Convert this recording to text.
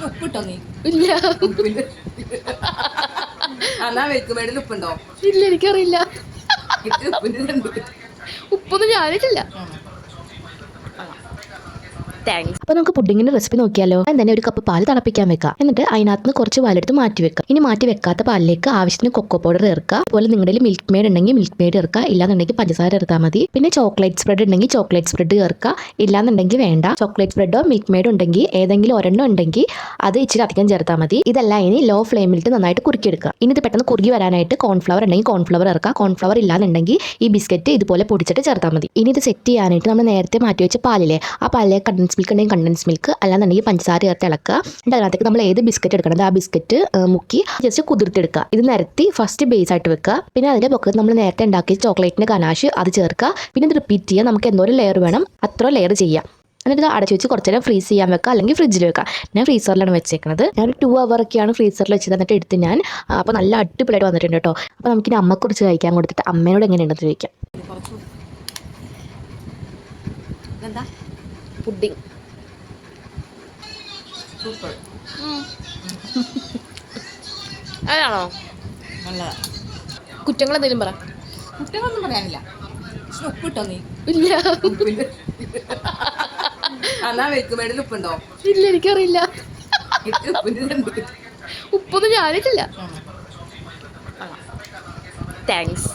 ഉപ്പിട്ടോ നീ? ഇല്ല എന്നാ വെക്ക് മേടിൽ ഉപ്പുണ്ടോ? ഇല്ല എനിക്കറിയില്ല. ഉപ്പിന്റെ ഉപ്പൊന്നും ഞാനിട്ടില്ല. താങ്ക്സ്. അപ്പോൾ നമുക്ക് പുഡിങ്ങിന്റെ റെസിപ്പി നോക്കിയാലോ. തന്നെ ഒരു കപ്പ് പാൽ തിളപ്പിക്കാൻ വെക്കാം. എന്നിട്ട് അതിനകത്ത് നിന്ന് കുറച്ച് പാലെടുത്ത് മാറ്റി വെക്കാം. ഇനി മാറ്റി വെക്കാത്ത പാലിലേക്ക് ആവശ്യത്തിന് കൊക്കോ പൗഡർ ചേർക്കുക. അതുപോലെ നിങ്ങളുടെ മിൽക്ക് മെയ്ഡ് ഉണ്ടെങ്കിൽ മിൽക്ക് മെയ്ഡ് ചേർക്കുക. ഇല്ലാന്നുണ്ടെങ്കിൽ പഞ്ചസാര ചേർത്താൽ മതി. പിന്നെ ചോക്ലേറ്റ് സ്പ്രെഡ് ഉണ്ടെങ്കിൽ ചോക്ലേറ്റ് സ്പ്രെഡ് ചേർക്കുക. ഇല്ലാന്നുണ്ടെങ്കിൽ വേണ്ട. ചോക്ലേറ്റ് സ്പ്രെഡോ മിൽക്ക് മെയ്ഡ് ഉണ്ടെങ്കിൽ ഏതെങ്കിലും ഒരെണ്ണം ഉണ്ടെങ്കിൽ അത് ഇച്ചിരി അധികം ചേർത്താൽ മതി. ഇതെല്ലാം ഇനി ലോ ഫ്ലെയിമിലിട്ട് നന്നായിട്ട് കുറുക്കിയെടുക്കുക. ഇനി ഇത് പെട്ടെന്ന് കുറുകി വരാനായിട്ട് കോൺഫ്ലവർ ഉണ്ടെങ്കിൽ കോൺഫ്ലവർ ചേർക്കുക. കോൺഫ്ലവർ ഇല്ലാന്നുണ്ടെങ്കിൽ ഈ ബിസ്ക്കറ്റ് ഇതുപോലെ പൊടിച്ചിട്ട് ചേർത്താൽ മതി. ഇനി ഇത് സെറ്റ് ചെയ്യാനായിട്ട് നമ്മൾ നേരത്തെ മാറ്റി വെച്ച പാലിലെ ആ പാലിലെ കണ്ടൻസ് മിൽക്ക് ഉണ്ടെങ്കിൽ കണ്ടൻസ് മിൽക്ക്, അല്ലാന്നുണ്ടെങ്കിൽ പഞ്ചസാര ചേർത്ത് ഇളക്കുക. എന്നിട്ട് അതിനകത്തേക്ക് നമ്മൾ ഏത് ബിസ്ക്കറ്റ് എടുക്കണം ആ ബിസ്ക്കറ്റ് മുക്കി ജസ്റ്റ് കുതിർത്തെടുക്കുക. ഇത് നിരത്തി ഫസ്റ്റ് ബേസ് ആയിട്ട് വെക്കുക. പിന്നെ അതിൻ്റെ പൊക്കത്ത് നമ്മൾ നേരത്തെ ഉണ്ടാക്കിയ ചോക്ലേറ്റിൻ്റെ ഗനാഷ് അത് ചേർക്കുക. പിന്നെ ഇത് റിപ്പീറ്റ് ചെയ്യുക. നമുക്ക് എന്തോരം ലെയർ വേണം അത്ര ലെയർ ചെയ്യാം. എന്നിട്ട് ഇത് അടച്ചു വെച്ച് കുറച്ച് നേരം ഫ്രീസ് ചെയ്യാൻ വെക്കുക, അല്ലെങ്കിൽ ഫ്രിഡ്ജിൽ വെക്കുക. ഞാൻ ഫ്രീസറിലാണ് വെച്ചേക്കുന്നത്. ഞാൻ 2 hour ഒക്കെയാണ് ഫ്രീസറിൽ വെച്ചത്. എന്നിട്ട് എടുത്ത് ഞാൻ അപ്പോൾ നല്ല അടിപൊളിയായിട്ട് വന്നിട്ടുണ്ട് കേട്ടോ. അപ്പോൾ നമുക്കിനി അമ്മക്കുറിച്ച് കഴിക്കാൻ കൊടുത്തിട്ട് അമ്മയോട് എങ്ങനെയുണ്ടെന്ന് ചോദിക്കാം. Pudding super. അതാണോ? നല്ലതാ. കുറ്റങ്ങൾ എന്തെങ്കിലും പറ. കുട്ടികളൊന്നും പറയാനില്ല. ഉപ്പിട്ടോ നീ? ഇല്ല ഉപ്പിന്റെ എന്നാ വെക്ക് മേടിൽ ഉപ്പുണ്ടോ? ഇല്ല എനിക്കറിയില്ല. ഉപ്പിന്റെ ഉപ്പൊന്നും ഞാനിട്ടില്ല. താങ്ക്സ്.